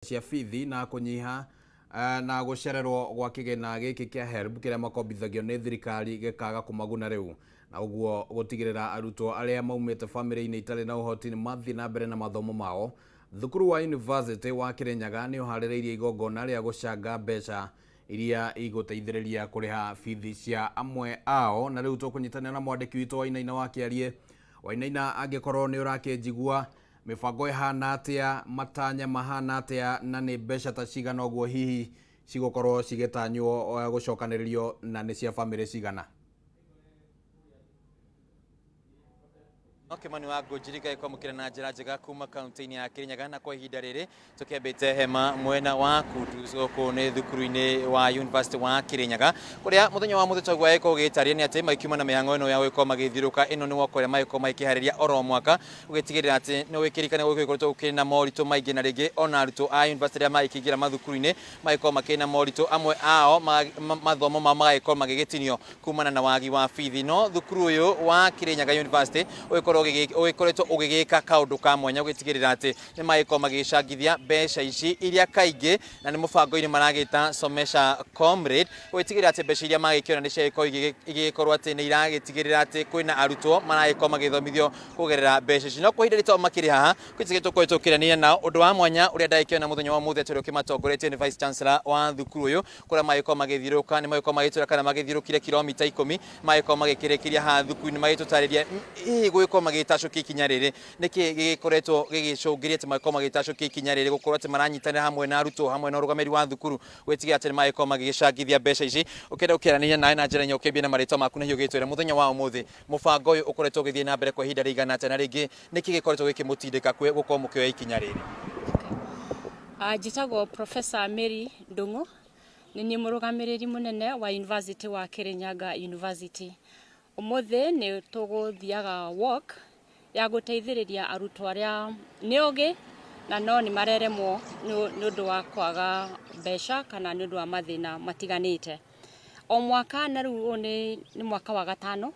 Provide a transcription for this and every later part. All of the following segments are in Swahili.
cia bithi na kunyiha na gucererwo gwa kigena giki kia HELB kiria makombithagio ni thirikari gikaga kumaguna riu na uguo gutigirira arutwo aria maumite family-ini itari na uhoti ni mathi na mbere na mathomo mao. Thukuru wa University wa Kirinyaga ni uhaririirie igongona ria gucanga mbeca iria iguteithiriria kuriha bithi cia amwe ao, na riu tukunyitanira na mwandiki witu Wainaina wa Kiarie. Wainaina, angikorwo ni urakinjigua, mibango ihana atia, matanya mahana atia, na ni mbeca ta cigana uguo hihi cigukorwo cigitanywo gucokaniririo na ni cia family cigana? Kimani wa Ngũnjiri kwamũkĩra na njĩra njega kuma kaunti-inĩ ya Kirinyaga, na kwa ihinda rĩrĩ tũkĩambĩte hema mwena wa Kutus gũkũ nĩ thukuru-inĩ wa University wa Kirinyaga, kũrĩa mũthenya wa mũthĩ twaigua gĩkorwo gĩgĩtaria nĩ atĩ makiuma na mĩhang'o ĩno ya gũgĩkorwo magĩthiũrũrũka. Ĩno nĩ woko ũrĩa magĩkorwo makĩharĩria oro mwaka gũgĩtigĩrĩra atĩ nĩ gwĩkĩrĩkana gũgĩkoretwo gũkĩrĩ na moritũ maingĩ, na rĩngĩ ona arutwo a university arĩa magĩkĩingĩra mathukuru-inĩ magĩkorwo makĩrĩ na moritũ, amwe ao mathomo mao magagĩkorwo magĩgĩtinio kumana na wagi wa bithi. No thukuru ũyũ wa Kirinyaga University ũgĩkoretwo ũgĩgĩka kaũndũ ka mwanya gũgĩtigĩrĩra atĩ nĩ magĩkorwo magĩgĩcangithia mbeca ici iria kaingĩ na nĩ mũbango-inĩ maragĩta Somesha Comrade, gũgĩtigĩrĩra atĩ mbeca iria magĩkĩona nĩ ciagĩkorwo igĩgĩkorwo atĩ nĩ iragĩtigĩrĩra atĩ kwĩna arutwo maragĩkorwo magĩthomithio kũgerera mbeca ici. No kwa ihinda rĩtao makĩrĩ haha gwĩtigĩrĩra tũkorwo tũkĩranĩria nao ũndũ wa mwanya ũrĩa ndagĩkĩona mũthenya wa mũthĩ atĩ ũkĩmatongoretie nĩ Vice Chancellor wa thukuru ũyũ, kũrĩa magĩkorwo magĩthiũrũrũka, nĩ magĩkorwo magĩtwĩra kana magĩthiũrũkire kilomita 10 magĩkorwo magĩkĩrĩkĩria haha thukuru-inĩ magĩtũtarĩria hihi gũgĩkorwo magĩtacũkia ikinya rĩrĩ nĩkĩ gĩgĩkoretwo gĩgĩcũngĩria atĩ magĩkorwo magĩtacũkia ikinya rĩrĩ, gũkorwo atĩ maranyitanĩra hamwe na arutwo hamwe na ũrũgamĩrĩri wa thukuru gwĩtigĩra atĩ nĩ magĩkorwo magĩgĩcangithia mbeca ici. Ũkĩenda gũkĩaranĩria nawe na njĩra ũkĩambie na marĩtwa maku na hiũ gĩtwĩre mũthenya wa ũmũthĩ mũbango ũyũ ũkoretwo ũgĩthiĩ na mbere kwa ihinda rĩigana atĩa, na rĩngĩ nĩkĩ gĩkoretwo gĩkĩmũtindĩka gũkorwo mũkĩoya ikinya rĩrĩ? Njĩtagwo Professor Mary Ndung'u, nĩ niĩ mũrũgamĩrĩri mũnene wa University wa Kirinyaga University. Ũmũthĩ nĩ tũgũthiaga walk ya gũteithĩrĩria arutwo arĩa nĩ ogĩ na no nĩ mareremwo nĩ ũndũ wa kwaga mbeca kana nĩ ũndũ wa mathĩna matiganĩte. O mwaka na rĩu nĩ mwaka wa gatano,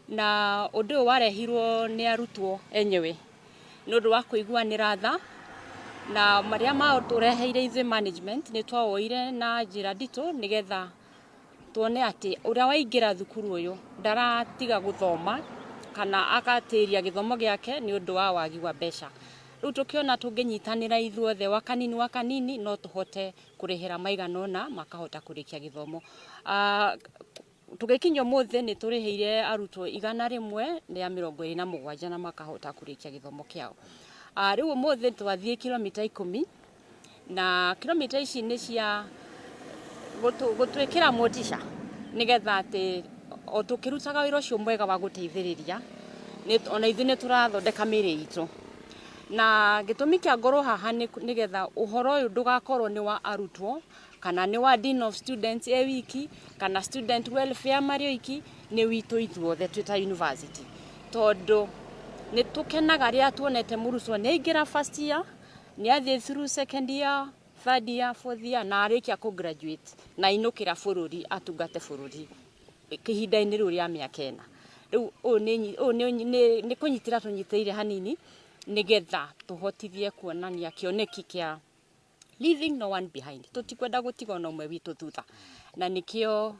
na ũndũ ũyũ warehirwo nĩ arutwo enyewe nĩ ũndũ wa kũiguanĩra tha, na marĩa matũreheire ithuĩ management nĩ twawoire na njĩra nditũ nĩgetha tuone atĩ ũrĩa waingĩra thukuru ũyũ ndaratiga gũthoma kana agatĩria gĩthomo gĩake nĩ ũndũ wa wagi wa mbeca. Rĩu tũkĩona tũngĩnyitanĩra ithuothe wa kanini no tũhote kũrĩhĩra maigana ũna makahota kũrĩkia gĩthomo. Tũgĩkinya ũmũthĩ nĩ tũrĩhĩire arutwo 127 na makahota kũrĩkia gĩthomo kĩao. Rĩu ũmũthĩ twathiĩ kilomita 10, na kilomita ici nĩ cia gũtwĩkĩra motisha nĩgetha atĩ o tũkĩrutaga wĩra ũcio mwega wa gũteithĩrĩria ona ithuĩ nĩ tũrathondeka mĩĩrĩ itũ. Na gĩtũmi kĩa ngorwo haha nĩgetha ũhoro ũyũ ndũgakorwo nĩ wa arutwo kana nĩ wa Dean of Students wiki kana student welfare marĩ oiki, nĩ witũ ithuothe twĩ ta university, tondũ nĩ tũkenaga rĩrĩa tuonete mũrutwo nĩ aingĩra first year, nĩ athiĩ through second year, third year, fourth year na arĩkia kũ-graduate na ainũkĩra bũrũri atungate bũrũri kĩhinda-inĩ rĩu rĩa mĩaka ĩna. Rĩu nĩ kũnyitĩra tũnyitĩire hanini nĩgetha tũhotithie kuonania kĩoneki kĩa leaving no one behind. Tũtikwenda gũtiga ona ũmwe witũ thutha, na nĩkĩo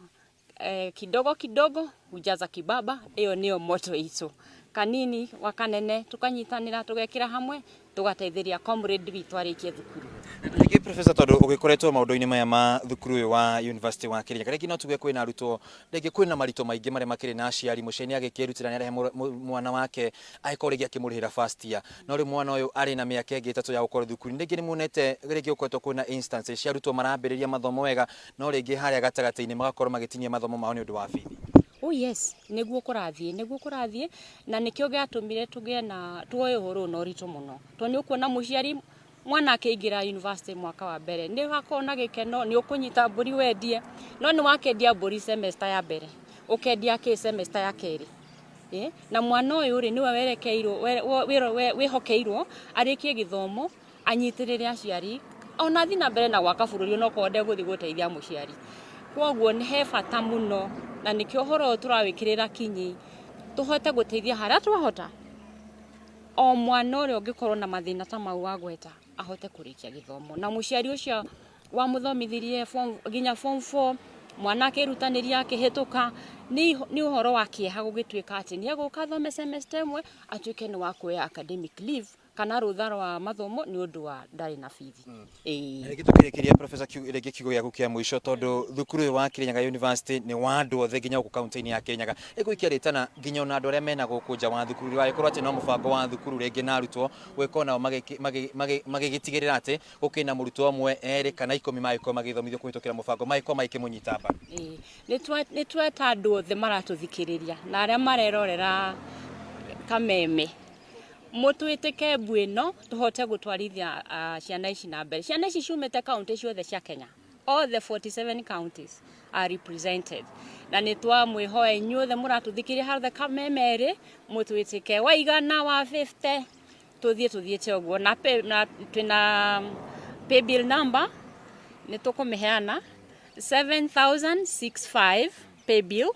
kidogo kidogo hujaza kibaba, ĩyo nĩyo moto itũ. Kanini wa kanene tũkanyitanĩra tũgekĩra hamwe tũgateithĩria comrade witũ arĩkie thukuru. Rĩngĩ Professor, tondũ ũgĩkoretwo maũndũ-inĩ maya ma thukuru ũyũ wa University wa Kirinyaga, rĩngĩ no tuge kwĩna arutwo, rĩngĩ kwĩna maritũ maingĩ marĩa makĩrĩ na aciari, mũciari nĩ agĩkĩrutĩra nĩ arehe mwana wake agĩkorwo rĩngĩ akĩmũrĩhĩra first year, no rĩu mwana ũyũ arĩ na mĩaka ĩngĩ 3 ya gũkorwo thukuru. Rĩngĩ nĩ muonete rĩngĩ gũkoretwo kwĩna instances cia arutwo marambĩrĩria mathomo wega, no rĩngĩ harĩa gatagatĩ-inĩ magakorwo magĩtinia mathomo mao nĩ ũndũ wa bithi? Oh yes, nĩguo kũrathiĩ na nĩkĩo gĩatũmire tũgĩe na tuoye ũhoro na ũritũ mũno. Tondũ nĩ ũkuona mũciari mwana akĩingĩra university mwaka wa mbere nĩ hakorwo na gĩkeno, nĩ ũkũnyita mbũri wendie, no nĩ wakendia mbũri semester ya mbere ũkendia kĩ semester ya kerĩ. Na mwana ũyũ rĩ nĩwe wĩhokeirwo arĩkie gĩthomo anyitĩrĩre aciari ona thiĩ na mbere na gwaka bũrũri ona okorwo ndegũthiĩ gũteithia mũciari. Kwoguo nĩ he bata mũno, na nĩkĩo ũhoro tũrawĩkĩrĩra kinyi tũhote gũteithia harĩa twahota o mwana ũrĩa ũngĩkorwo na mathĩna ta mau wagweta ahote kurikia githomo na muciari ucio wa muthomithirie ginya form 4 mwana akirutaniria akihituka ni uhoro wa kieha gugituika ati ni aguka thome semester imwe atuike ni wa kuya academic leave kana rutha rwa mathomo ni undu wa ndari na bithi Gitukirekeria professor Rege kigo ya gukia mwisho tondu thukuru wa Kirinyaga University ni wa andu othe ginya ku county ya Kirinyaga iguikiaritana ginya na andu aria mena guku nja wa thukuru wa ikorwo ati no mubango wa thukuru rege na arutwo gwiko nao magigitigirira ati gukina murutwo omwe eri kana 10 maiko magithomithio kuhitukira mubango maiko maikimunyita mba ni tweta andu othe maratuthikiriria na aria marerorera kameme mutwitike bwino tuhote gutwarithia ciana ici na mbere. Ciana ici ciumete county ciothe cia Kenya, all the 47 counties are represented, na nitwa mwihoe inyuothe muratuthikiria harthe kamemeri mutwitike wa igana wa 50 tuthiete uguo na twina pay bill number nitukumiheana 7065 pay bill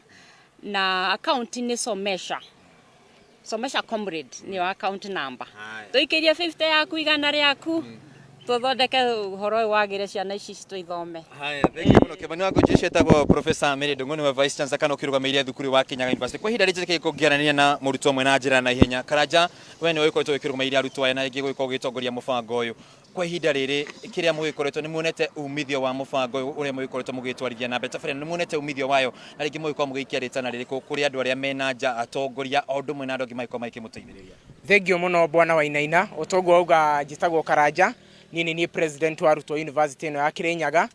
na account ni Somesha Comrade ni wa account number. Tuikiria 50 yaku igana riaku tuthondeke uhoro wagire ciana ici tuithome. Haya, thank you muno. Kebani wako jeshetagwo Professor Mary Ndung'u wa Vice Chancellor kana ukirugamĩrĩria thukuru wa Kirinyaga University. Kwa ihinda rĩrĩ kĩngĩarania na mũrutwo ũmwe na njĩra na ihenya. Karanja we nĩ ũkoretwo ũkirugamĩrĩria arutwo aya na rĩngĩ gwĩka ũgĩtongoria mũbango ũyũ. Kwa ihinda rĩrĩ kĩrĩa mũgĩkoretwo nĩ muonete umithio wa mũbango ũyũ ũrĩa mũgĩkoretwo mũgĩtwarithia na mbere. Tafadhali nĩ muonete umithio wayo na rĩngĩ mũgĩkorwo mũgĩikia rĩtana rĩrĩkũ kũrĩ andũ arĩa mena nja atongoria o ũndũ ũmwe na andũ angĩ magĩkorwo makĩmũteithĩrĩria. Thengio muno bwana Wainaina ũtongo auga njĩtagwo Karanja ni president wa Arutwo University no ya Kirinyaga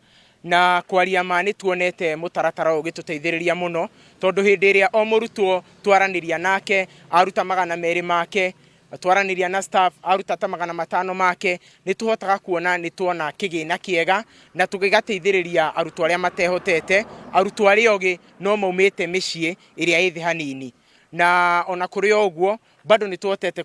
na kwaria ma ni tuonete mutaratara ugituteithiriria muno tondu hindi iria o murutwo twaraniria nake aruta magana meri make twaraniria na staff aruta ta magana 5 make ni tuhotaga kuona ni tuona kigina kiega na tugigateithiriria arutwo aria matehotete arutwo aria ogi no maumite micii iria ithi hanini na ona kuri oguo bado ni tuotete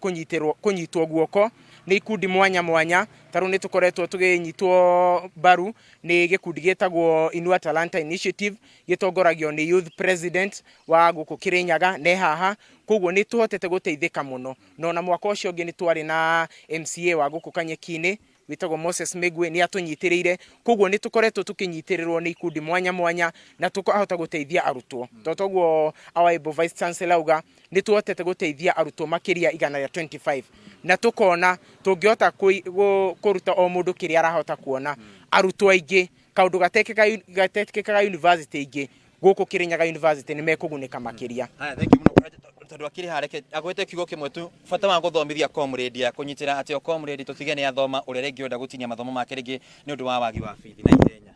kunyitwo guoko ni ikundi mwanya taru ni tukoretwo tuginyitwo baru ni gikundi gitagwo Inua Talanta Initiative gitongoragio ni youth president wa guku Kirinyaga ne haha koguo ni tuhotete guteithika muno no na mwaka ucio ungi ni twari na MCA wa guku Kanyekini witagwo Moses Megwe ni atunyitiriire koguo ni tukoretwo tukinyitirirwo ni ikundi mwanya na tukahota guteithia arutwo totoguo awaibo Vice Chancellor uga ni tuhotete guteithia arutwo makiria igana ya 25 na tukona tungihota kuruta o mundu kiria arahota kuona arutwo aingi kaundu gatekekaga university ingi guku Kirinyaga University ni mekuguneka makiria. Haya, thank you muno tondu akiri hareke agwete kiugo kimwe tu bata wa guthomithia comrade ya kunyitira ati o comrade tutige ni athoma uria rengi onda gutinia mathomo make ringi ni undu wa wagi wa bithi na ihenya.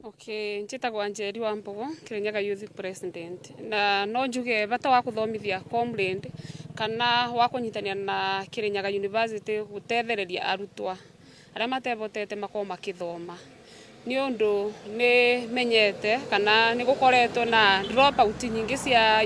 Okay, njitagwo Njeri wa Mbogo, Kirinyaga Youth President. Na no njuge bata wa kuthomithia comrade kana wa kunyitania na Kirinyaga University gutethereria arutwa aria matebotete makoma makithoma. Ni undu ni menyete kana ni gukoretwo na drop out nyingi cia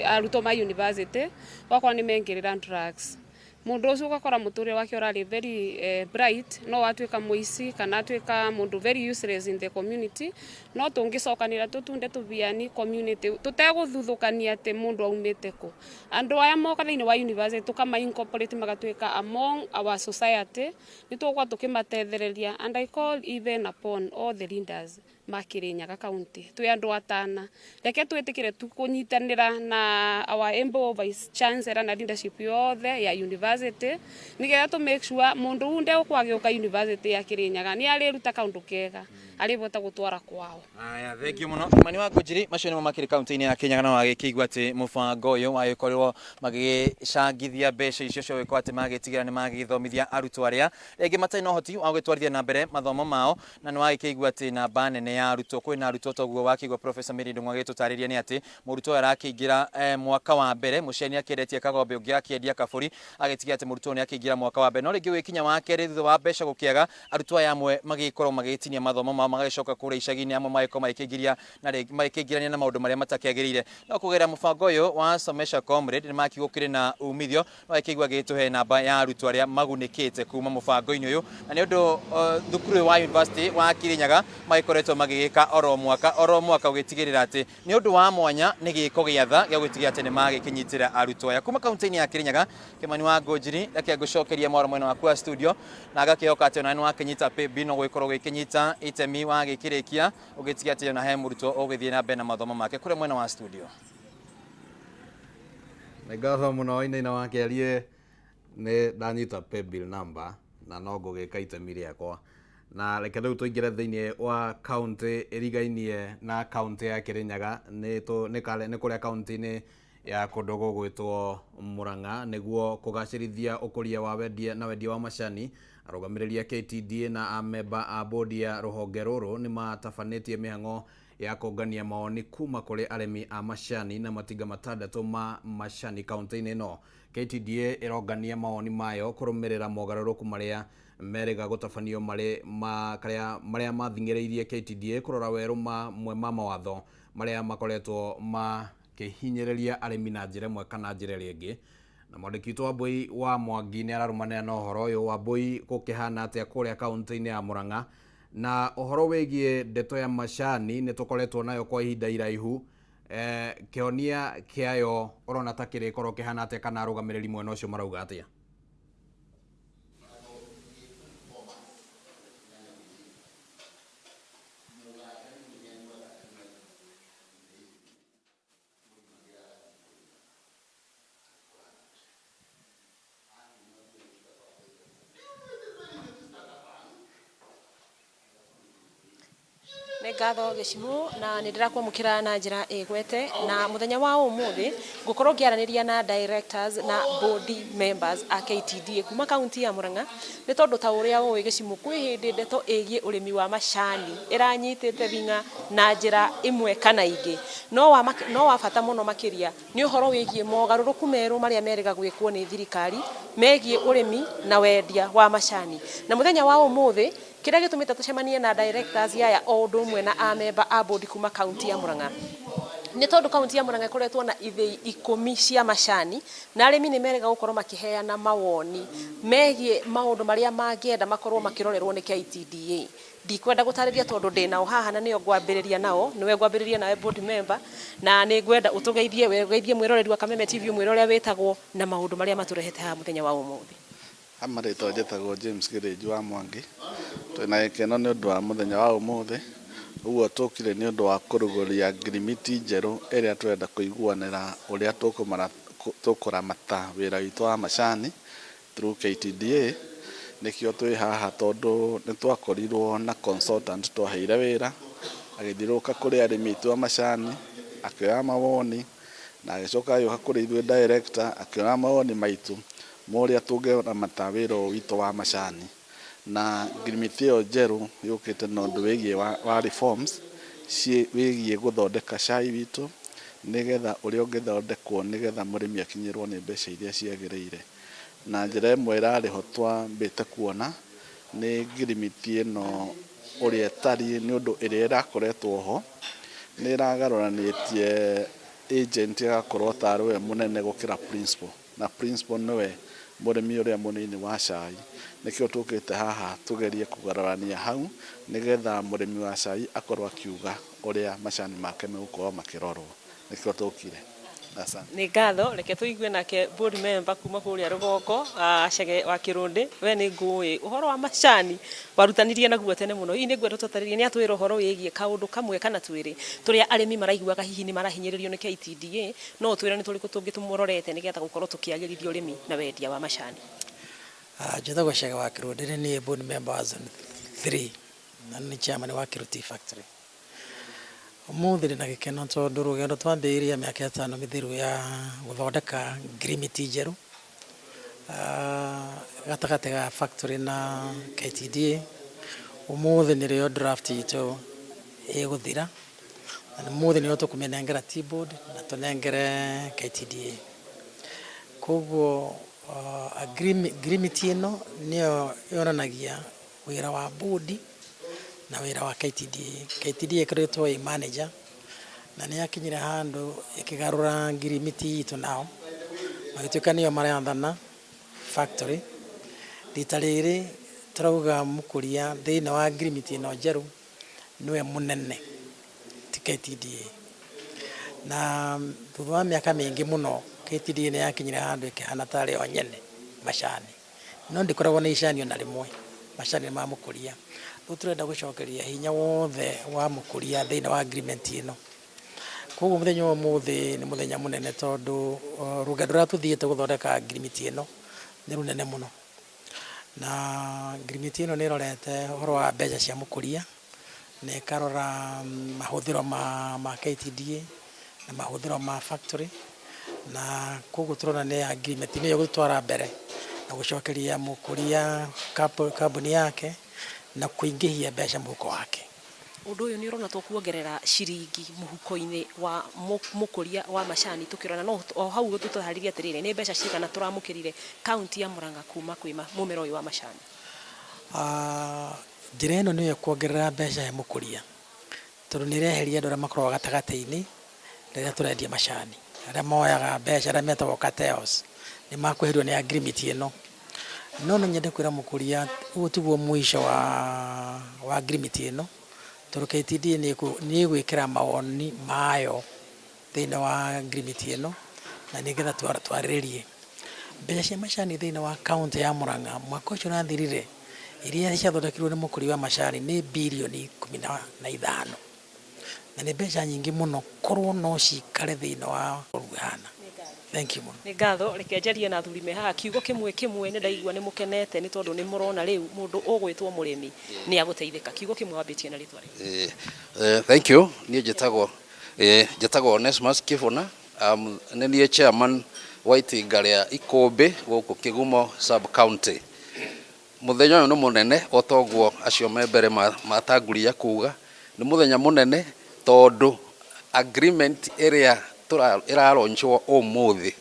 arutwo ma university wakwa ni mengirira drugs. Mundu ucio gakora muture wake urari very bright no watuika muici kana atuika mundu very useless in the community no tungicokanira tutunde tubiani community tuteguthuthukania ati mundu aumite ku andu aya moka thiini wa university tukama incorporate magatuika among our society ni tukwa tukimatethereria and I call even upon all the leaders Kirinyaga County twi andu atana reke twitikire tukunyitanira na our able Vice Chancellor na leadership yothe ya university nigetha to make sure mundu unde ukwagiuka university ya Kirinyaga ni ariruta kaundu kega aribota gutwara kwao. Aya, thank you muno. Mani wako Njiri macio ni makiri county ya Kirinyaga na wagikigwa ati mubango uyu wagikorwo magicangithia mbeca icio cio wiko ati magitigira ni magithomithia arutwo aria rĩngĩ matarĩ na ũhoti wa gũtwarithia na mbere mathomo mao na ni wagikigwa ati namba nene ya arutwo kwina arutwo toguo wakigwa Professor Mary Ndung'u agĩtũtarĩria ni ati mũrutwo arakĩingĩra mwaka wa mbere mũciani akĩendetie kagombe ũngĩ akĩendia kaburi agĩtigia ati mũrutwo ni akĩingĩra mwaka wa mbere no rĩngĩ wĩkinya wa kerĩ thutha wa mbeca gũkĩaga arutwo aya amwe magĩkorwo magĩtinia mathomo mao magacoka kũrĩa icagi-inĩ amwe magĩkorwo magĩkĩingĩria na magĩkĩingĩrania na maũndũ marĩa matakĩagĩrĩire no kũgerera mũbango ũyũ wa Somesha Comrade ni makigwo kĩrĩ na umithio no akĩigua gĩtũhe namba ya arutwo arĩa magunĩkĩte kuma mũbango-inĩ ũyũ na nĩ ũndũ thukuru wa university wa Kirinyaga magĩkoretwo magigika oro mwaka ugitigirira ati ni undu wa mwanya ni giko giatha gya gwitigia ati ni magikinyitira arutwo aya kuma kaunti-ini ya Kirinyaga. Kimani wa Ngũnjiri reke ngucokeria moro mwena waku wa studio na agakihoka ati ona ni wakinyita paybill no gwikorwo gikinyita itemi wa gikirikia ugitigia ati ona he murutwo ugithie na mbere na mathomo make kure mwena wa studio. Ngatho muno ina wake alie ne ndanyita paybill number na no ngugika itemi riakwa na reke riu tuingire thiini wa county irigainie na county ya Kirinyaga ni kuria county-ini ya kundu gugwitwo Murang'a niguo kugacirithia ukuria wa wendia wa macani. Arũgamĩrĩri a KTDA na amemba a bodi ya rũhonge rũrũ ni matabanĩtie mĩhang'o ya kũngania maoni kuma kũrĩ arĩmi a macani na matinga matandatũ ma macani kaunti-inĩ ĩno. KTDA ĩrongania maoni mayo kũrũmĩrĩra mogarũrũku marĩa merĩga gũtabanio marĩa mathing'ĩrĩirie KTDA kũrora werũ mamwe ma mawatho marĩa makoretwo makĩhinyĩrĩria arĩmi na njĩra ĩmwe kana njĩra ĩrĩa ĩngĩ. Na mwandĩki witũ Wambui wa Mwangi nĩ ararumanĩra na ũhoro ũyũ. Wambui, gũkĩhana atĩa kũrĩa kaunti-inĩ ya Murang'a na ũhoro wĩgiĩ ndeto ya macani nĩ tũkoretwo nayo kwa ihinda iraihu, kĩonia kĩayo ũrona ta kĩrĩkorwo kĩhana atĩa kana arũgamĩrĩri mwena ũcio marauga atĩa? Ngatho Gĩcimu na nĩ ndĩrakwamũkĩra na njĩra ĩgwete na mũthenya wa ũmũthĩ ngũkorwo ngĩaranĩria na directors na board members a KTDA kuma kaunti ya Murang'a nĩ tondũ ta ũrĩa ũĩ Gĩcimu kwĩ hĩndĩ ndeto ĩgiĩ ũrĩmi wa macani ĩranyitĩte thing'a na njĩra ĩmwe kana ingĩ, no wa bata mũno makĩria nĩ ũhoro wĩgiĩ mogarũrũku merũ marĩa merĩga gwĩkwo nĩ thirikari megiĩ ũrĩmi na wendia wa macani. Na mũthenya wa ũmũthĩ kĩrĩa gĩtũmĩte tũcemanie na directors yaya o ũndũ ũmwe na amemba a board kuma kaunti ya Murang'a nĩ tondũ kaunti ya Murang'a ĩkoretwo na ithĩi 10 cia macani na arĩmi nĩ merĩga gũkorwo makĩheana mawoni megiĩ maũndũ marĩa mangĩenda makorwo makĩrorerwo nĩ KTDA. Ndikwenda gũtarĩria tondũ ndĩnao haha na nĩo ngwambĩrĩria nao, nĩwe ngwambĩrĩria nawe board member na nĩ ngwenda ũtũgeithie mwĩroreri wa Kameme TV mwĩro ũrĩa wĩtagwo na maũndũ marĩa matũrehete haha mũthenya wa ũmũthĩ. Amarĩtwo njĩtagwo James Gĩrĩnji wa Mwangi. Twĩna gĩkeno nĩ ũndũ wa mũthenya wa ũmũthĩ, ũguo tũkire nĩ ũndũ wa kũrugũria ngirimiti njerũ ĩrĩa twenda kũiguanĩra ũrĩa tũkũramata wĩra witũ wa macani through KTDA. Nĩkĩo twĩ haha tondũ nĩ twakorirwo na consultant twaheire wĩra agĩthiũrũrũka kũrĩ arĩmi aitũ a macani akĩoya mawoni na agĩcoka agĩũka kũrĩ ithuĩ director akĩoya mawoni maitũ ũrĩa tũngĩramata wĩra ũyũ witũ wa macani. Na ngirimiti ĩyo njerũ yũkĩte na ũndũ wĩgiĩ wa reforms wĩgiĩ gũthondeka cai witũ nĩgetha ũrĩa ũngĩthondekwo nĩgetha mũrĩmi akinyĩrwo nĩ mbeca iria ciagĩrĩire. Na njĩra ĩmwe ĩrarĩ ho twambĩte kuona nĩ ngirimiti ĩno ũrĩa ĩtariĩ nĩ ũndũ ĩrĩa ĩrakoretwo ho nĩ ĩragarũranĩtie agent agakorwo tarĩ we mũnene gũkĩra principal, na principal nĩwe mũrĩmi ũrĩa mũnini wa cai. Nĩkĩo tũkĩte haha tũgerie kũgarũrania hau nĩgetha mũrĩmi wa cai akorwo akiuga ũrĩa macani make megũkorwo makĩrorwo. Nĩkĩo tũkire. Nĩ ngatho, reke tũigue nake board member kuma kũrĩa rũgongo Chege wa Kĩrũndĩ. We nĩ ngũĩ ũhoro wa macani warutanirie naguo tene mũno. Hihi nĩ ngwenda tũtarĩrie nĩ atwĩra ũhoro wĩgiĩ kaũndũ kamwe kana twĩrĩ tũrĩa arĩmi maraiguaga hihi nĩ marahinyĩrĩrio nĩ KTDA, no twĩra nĩ tũrĩkũ tũngĩ tũmũrorete nĩgetha gũkorwo tũkĩagĩrithia ũrĩmi na wendia wa macani. Njĩtagwo Chege wa Kĩrũndĩ, nĩ board member wa zone 3 na nĩ chairman wa Kĩrũ Tea Factory. Ũmũthĩ ndĩna gĩkeno tondũ rũgendo twambĩrĩria mĩaka 5 mĩthiru ya gũthondeka ngirimiti njerũ gatagatĩ ga factory na KTDA. Ũmũthĩ nĩrĩo draft itũ ĩgũthira na ũmũthĩ nĩrĩo tũkũmĩnengera tea board na tũnengere KTDA. Koguo ngirimiti ĩno nĩyo yonanagia wĩra wa board na wĩra wa KTDA. KTDA ĩkoretwo ĩ manager na nĩ yakinyire handũ ĩkĩgarũra ngirimiti itũ nao magĩtuĩka nĩyo marathana factory. Rita rĩrĩ turauga mũkũria thĩinĩ wa ngirimiti ĩno njerũ niwe munene ti KTDA na thutha wa miaka mingi muno KTDA ni yakinyire handu ikihana tari o nyene macani no ndikoragwo na icani ona rimwe macani ma mukuria riu turenda gucokeria hinya wothe wa mukuria thiini wa agreement ino koguo muthenya wa muthi ni muthenya munene tondu rugendo ruria tuthiite guthondeka agreement ino ni runene muno na agreement ino ni rorete horo wa mbeca cia mukuria na ikarora mahuthiro ma KTDA na mahuthiro ma factory na koguo turona ni agreement ni yogutwara mbere na gucokeria mukuria kambuni yake na kuingihia mbeca muhuko wake. Undu uyu ni urona tukuongerera ciringi muhuko-ini wa mukuria wa macani tukirona no o hau tutahariria atiriri ni mbeca cigana turamukirire kaunti ya Murang'a kuma kwima mumero uyu wa macani. Njira ino niyo kuongerera mbeca ya mukuria tondu ni ireheria andu aria makoragwo gatagati-ini riria turendia macani aria moyaga mbeca aria metagwo cartels ni makweherio ni agreement ino no nyende kwira mukuria uguo tiguo mwisho wa agreement ino tondu KTDA ni igwikira mawoni mayo thiini wa agreement ino na nigetha twariririe mbeca cia macani thiini wa kaunti ya Murang'a mwaka ucio nathirire iria ciathondekirwo ni mukuria wa macani ni bilioni 15 na ni mbeca nyingi muno korwo no cikare thiini wa Rugana. Thank you muno. Ni ngatho reke njarie na athuri me haha kiugo kimwe ni ndaigua ni mukenete ni tondu ni murona riu mundu ugwitwo murimi ni aguteithika kiugo kimwe wambitie na ritwa ri. Thank you. Ni njitagwo Onesmus Kivuna ni nie chairman wa itinga ria Ikumbi guku Kigumo sub county. Muthenya uyu ni munene otoguo acio me mbere matanguria kuga ni muthenya munene tondu agreement area iraronchwo umuthi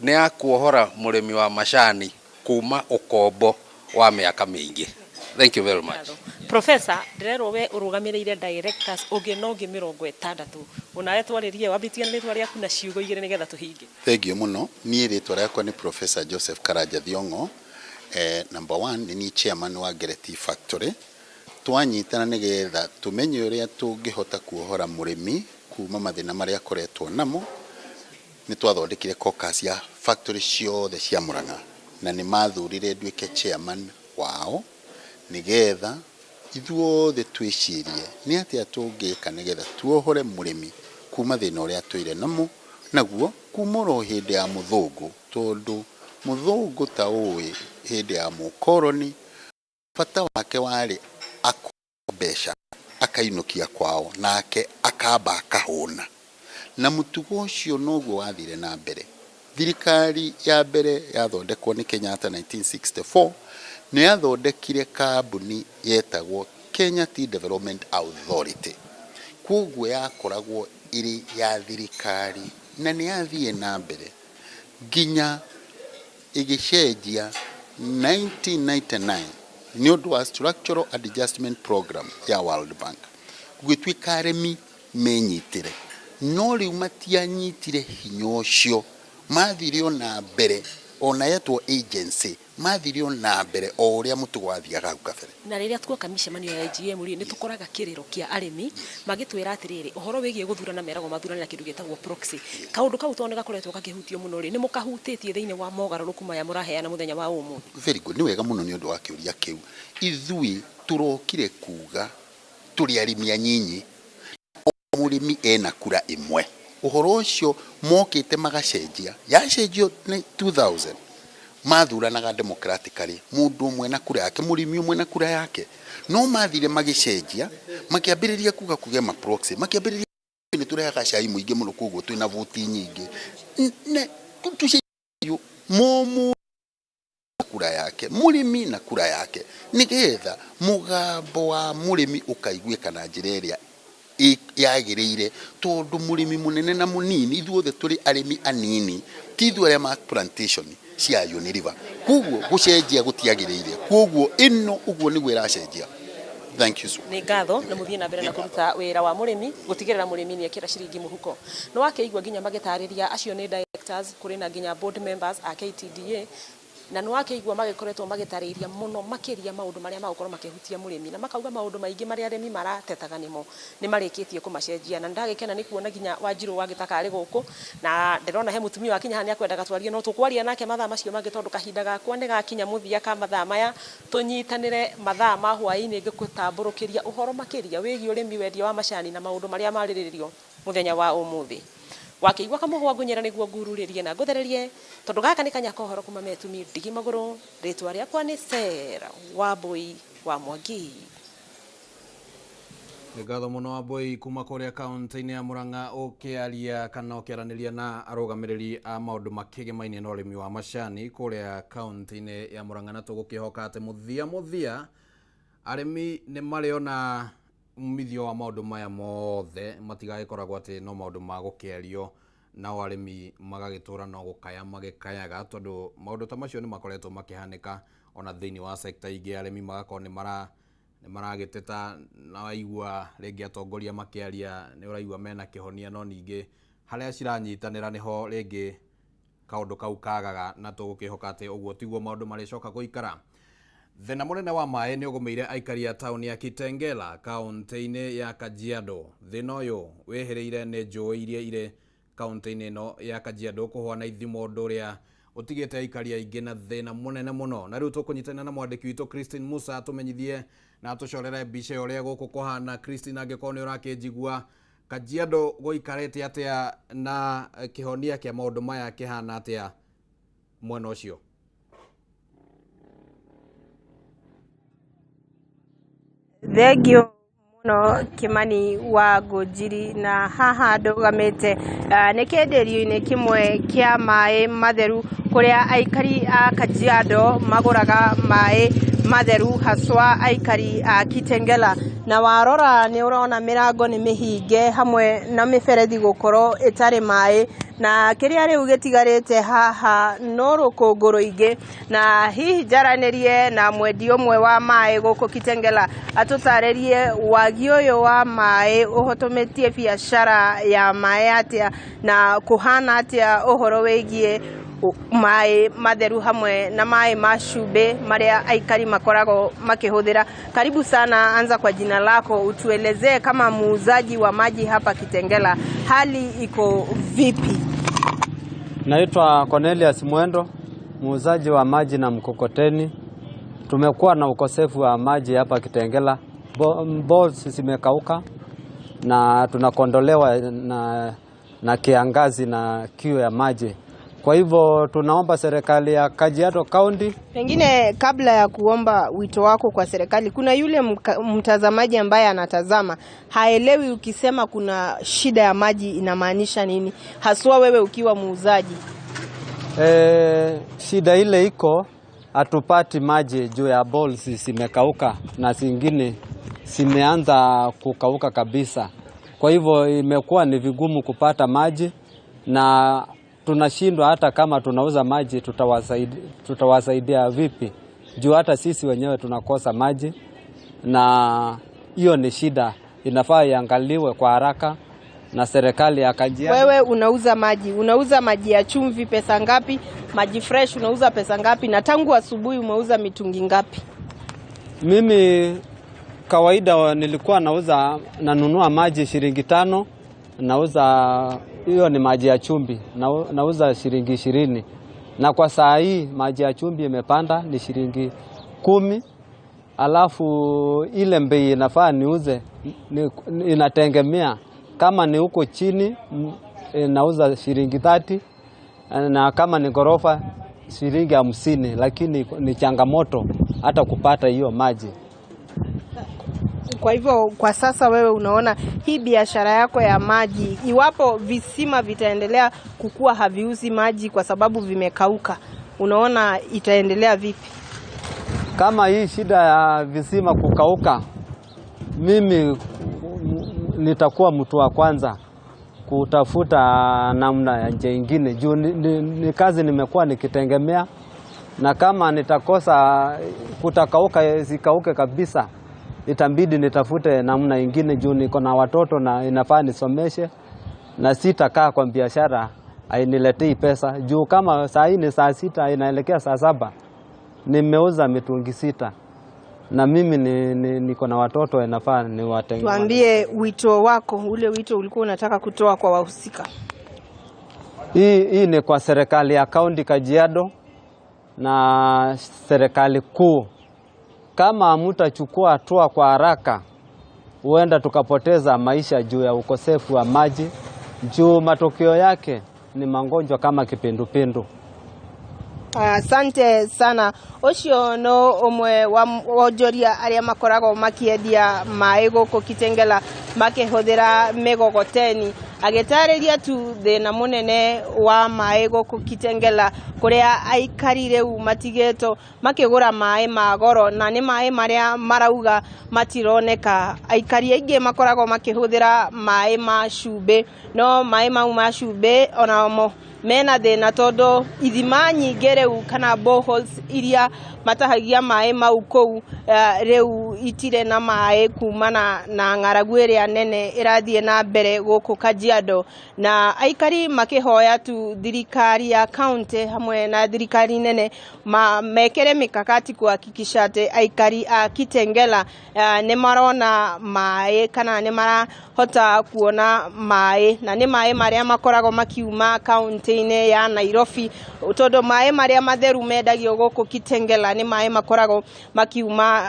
ni akuohora murimi wa macani kuma ukombo wa miaka mingi. Thank you very much. Professor, ndirero we urugamirire directors ungi no ngi 60 unaye twaririe wambitie ni ritwa riaku na ciugo igire nigetha tuhinge. Thank you muno. Ni ritwa riakwa ni Professor Joseph Karanja Thiongo. Number 1 ni chairman wa Gereti Factory. Twanyitana nigetha tumenye uria tungihota kuohora murimi kuma mathina maria akoretwo namo ni twathondekire caucus ya factory ciothe cia Murang'a na ni mathurire nduike chairman wao nigetha ithuothe twicirie ni atia tungika nigetha tuohore murimi kuma thina uria twire namo naguo kumoro hindi ya muthungu tondu muthungu ta uwi hindi ya mukoroni bata wake wari akobesha akainukia kwao nake akamba akahuna na mutugo ucio noguo wathire na mbere. Thirikari ya mbere yathondekwo ni Kenyatta 1964 ni yathondekire kambuni yetagwo Kenya Tea Development Authority koguo yakoragwo iri ya thirikari na ni yathie na mbere ginya igicenjia 1999 ni undu wa structural adjustment program ya World Bank gwitwika arimi menyitire no riu matianyitire hinya ucio mathirio na mbere ona yetwo agency mathirio na mbere o uria mutu gwathiaga ukabere na riria twoka micemanio ya IGM ni tukoraga kiriro kia arimi magitwira atiriri uhoro wigie guthurana merago mathurana na kindu gitagwo proxy kaundu kau tone gakoretwo kakihutio muno ri ni mukahutitie thiini wa mogaruruku maya muraheana muthenya wa umu. Very good. Ni wega muno ni undu wa kiuria kiu ithui turokire kuga turi arimi anyinyi murimi ena kura imwe uhoro ucio mokite magacenjia yacenjio 2000 mathuranaga democratically mundu umwe na kura yake murimi umwe na kura yake no mathire magicenjia makiambiriria kuga kugema proxy makiambiriria ni turehaga cai muingi muno koguo twina vote nyingi ne tucenjio momu kura yake murimi na kura yake nigetha mugambo wa murimi ukaiguika na njira iria yagirire tondu murimi munene na munini ithuothe turi arimi anini tithu aria ma plantation cia Yoni River koguo gucenjia gutiagirire koguo ino uguo ni gwira cenjia. Thank you so. Ni ngatho na muthie na mbere na kuruta wira wa murimi gutigirira murimi ni akira ciringi muhuko no akeigwa ginya magitariria acio ni directors kuri na ginya board members a KTDA na no akĩigua magĩkoretwo magĩtarĩria mũno makĩria maũndũ marĩa magũkorwo makĩhutia mũrĩmi na makauga maũndũ maingĩ marĩa arĩmi maratetaga nĩmo nĩ marĩkĩtie kũmacenjia na ndagĩkena nĩ kuona nginya Wanjiru wagĩtaka arĩ gũkũ na ndĩrona he mũtumia wakinya hana akwendaga twarie no tũkwaria nake mathaa macio mangĩ tondũ kahinda gakwa nĩ gakinya mũthia ka mathaa maya tũnyitanĩre mathaa ma hwaĩ-inĩ ngĩgũtambũrũkĩria ũhoro makĩria wĩgiĩ ũrĩmi wendia wa macani na maũndũ marĩa marĩrĩrio mũthenya wa ũmũthĩ wakĩigua kamũhwa ngũnyera nĩguo ngururĩrie na ngũthererie tondũ gaka nĩ kanya kohoro kuma metumi ndigi magũrũ rĩtwa rĩakwa nĩ Sera Wambui wa Mwangi. Nĩ ngatho mũno Wambui kuma kũrĩa kaunti-inĩ ya Murang'a ũkĩaria kana ũkĩaranĩria na arũgamĩrĩri a maũndũ makĩgemainie na ũrĩmi wa macani kũrĩa kaunti-inĩ ya Murang'a na tũgũkĩhoka atĩ mũthia arĩmi nĩ marĩona umithio wa maũndũ maya mothe matigagĩkoragwo atĩ no maũndũ ma gũkĩario nao arĩmi magagĩtũra no gũkaya magĩkayaga tondũ maũndũ ta macio nĩ makoretwo makĩhanĩka ona thĩinĩ wa sekta ingĩ arĩmi magakorwo nĩ maragĩteta na waigua rĩngĩ atongoria makĩaria nĩ ũraigua mena kĩhonia no ningĩ harĩa ciranyitanĩra nĩho rĩngĩ kaũndũ kau kagaga na tũgũkĩhoka atĩ ũguo tiguo maũndũ marĩcoka gũikara. Thĩna mũnene wa maĩ nĩ ũgũmĩire aikari a taũni ya Kitengela kaunti-inĩ ya Kajiado. Thĩna ũyũ wĩhĩrĩire nĩ njũĩ iria irĩ kaunti-inĩ ĩno ya Kajiado kũhũa na ithimo ũndũ ũrĩa ũtigĩte aikari aingĩ na thĩna mũnene mũno. Na rĩu tũkũnyitana na mwandĩki witũ Christine Musa atũmenyithie na atũcorere mbica ũrĩa gũkũ kũhana. Christine, angĩkorwo nĩ ũrakĩnjigua, Kajiado gũikarĩte atĩa na kĩhonia kĩa maũndũ maya kĩhana atĩa mwena ũcio? Thengio muno Kimani wa Ngũnjiri na haha ndũgamĩte nĩ kĩenderio-inĩ kĩmwe kĩa maĩ matheru kũrĩa aikari a Kajiado magũraga maĩ matheru haswa aikari a Kitengela na warora nĩ ũrona mĩrango nĩ mĩhinge hamwe na mĩberethi gũkorwo ĩtarĩ maĩ na kĩrĩa rĩu gĩtigarĩte haha no rũkũngũ rũingĩ na hihi njaranĩrie na mwendia ũmwe wa maĩ gũkũ Kitengela atũtarĩrie wagi ũyũ wa maĩ ũhotometie biacara ya maĩ atĩa na kuhana atĩa ũhoro wĩgiĩ maĩ matheru hamwe na maĩ ma cumbĩ marĩa aikari makoragwo makihudhira. Karibu sana, anza kwa jina lako, utuelezee kama muuzaji wa maji hapa Kitengela, hali iko vipi? Naitwa Cornelius Mwendo, muuzaji wa maji na mkokoteni. Tumekuwa na ukosefu wa maji hapa Kitengela. Balls zimekauka na tunakondolewa na kiangazi na kiu ya maji. Kwa hivyo tunaomba serikali ya Kajiado County. Pengine kabla ya kuomba wito wako kwa serikali, kuna yule mtazamaji ambaye anatazama haelewi ukisema kuna shida ya maji inamaanisha nini, haswa wewe ukiwa muuzaji? Shida ile iko, hatupati maji juu ya balls zimekauka na zingine zimeanza kukauka kabisa. Kwa hivyo imekuwa ni vigumu kupata maji na tunashindwa hata kama tunauza maji tutawasaidia vipi, juu hata sisi wenyewe tunakosa maji na hiyo ni shida. Inafaa iangaliwe kwa haraka na serikali ya Kajiado. Wewe unauza maji ya chumvi pesa ngapi? Maji fresh unauza pesa ngapi? Na tangu asubuhi umeuza mitungi ngapi? Mimi kawaida nilikuwa nanunua maji shilingi 5, nauza hiyo ni maji ya chumvi, nauza shilingi 20. Na kwa saa hii maji ya chumvi imepanda ni shilingi 10. Alafu ile bei inafaa niuze inategemea, kama ni huko chini nauza shilingi 30 na kama ni gorofa shilingi 50, lakini ni changamoto hata kupata hiyo maji. Kwa hivyo kwa sasa wewe unaona hii biashara yako ya maji, iwapo visima vitaendelea kukua haviuzi maji kwa sababu vimekauka, unaona itaendelea vipi? Kama hii shida ya visima kukauka, mimi nitakuwa mtu wa kwanza kutafuta namna ya njia nyingine, juu ni kazi nimekuwa nikitegemea, na kama nitakosa kutakauka zikauke kabisa, itambidi nitafute namna nyingine, juu niko na watoto na inafaa nisomeshe na sitakaa kwa biashara ainiletei pesa juu kama saa hii ni saa 6 inaelekea saa 7 nimeuza mitungi 6 na mimi niko na watoto inafaa ni watenge. Tuambie wito wako, ule wito ulikuwa unataka kutoa kwa wahusika. Hii ni kwa serikali ya kaunti Kajiado na serikali kuu. Kama mtachukua hatua kwa haraka, huenda tukapoteza maisha juu ya ukosefu wa maji, juu matokeo yake ni magonjwa kama kipindupindu. Asante sana. Ucio no umwe wa wonjoria aria makorago makiedia mai guku Kitengela makihuthira migogoteni, agitariria tu thina munene wa mai guku Kitengela kuria aikari riu matigeto makigura mai ma goro na ni mai maria marauga matironeka. Aikari aingi makorago makihuthira mai ma cumbi, no mai mau ma cumbi onamo mena thina tondu ithima nyingi riu kana boreholes iria matahagia mai mau kou riu itire na mai kumana na ng'aragu iria nene irathie na mbere guku Kajiado, na aikari makihoya tu thirikari ya county hamwe na thirikari nene mekere mikakati kuhakikisha ati aikari a Kitengela ni marona mai kana ni marahota kuona mai, na ni mai maria makorago makiuma county-ini ya Nairobi tondu mai maria matheru mendagio guku Kitengela ni mai makorago makiuma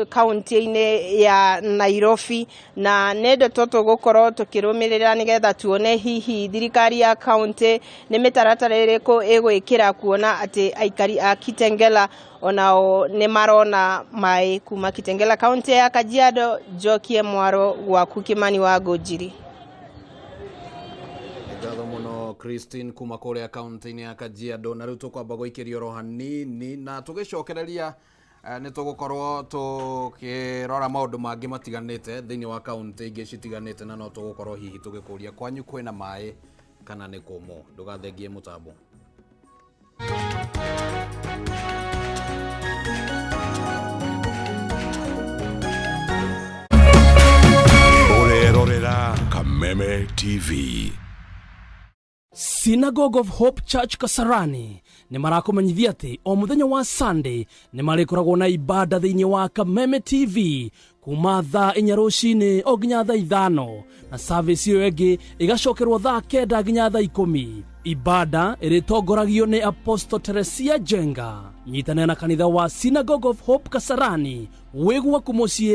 county-ini ya Nairobi, na nende toto gukoro tukirumirira nigetha tuone hihi thirikari ya county ni mitaratara iriku igwikira kuona ati aikari a Kitengela onao ni marona mai kuma Kitengela county ya Kajiado. Jokie Mwaro gwaku Kimani wa Ngũnjiri. Ngatho muno Christine kuma kuria county ya Kajiado, na riu tukwamba guikirio ro hanini na tugicokereria ni tugukorwo tukirora maundu mangi matiganite thiini wa county ingi citiganite, na no tugukorwo hihi tugikuria kwanyu kwina mai kana ni kumu. Ndugathengie mutambo. Urerorera Kameme TV. Synagogue of Hope Church Kasarani ni marakumenyithia ati o muthenya wa Sunday ni marikoragwo na ibada thiini wa Kameme TV kuma thaa 4 rucini o nginya thaa 5, na service iyo ingi igacokerwo thaa 9 nginya thaa 10. Ibada iritongoragio ni Apostle Teresia Jenga. Nyitanena na kanitha wa Synagogue of Hope Kasarani wigwa kumucie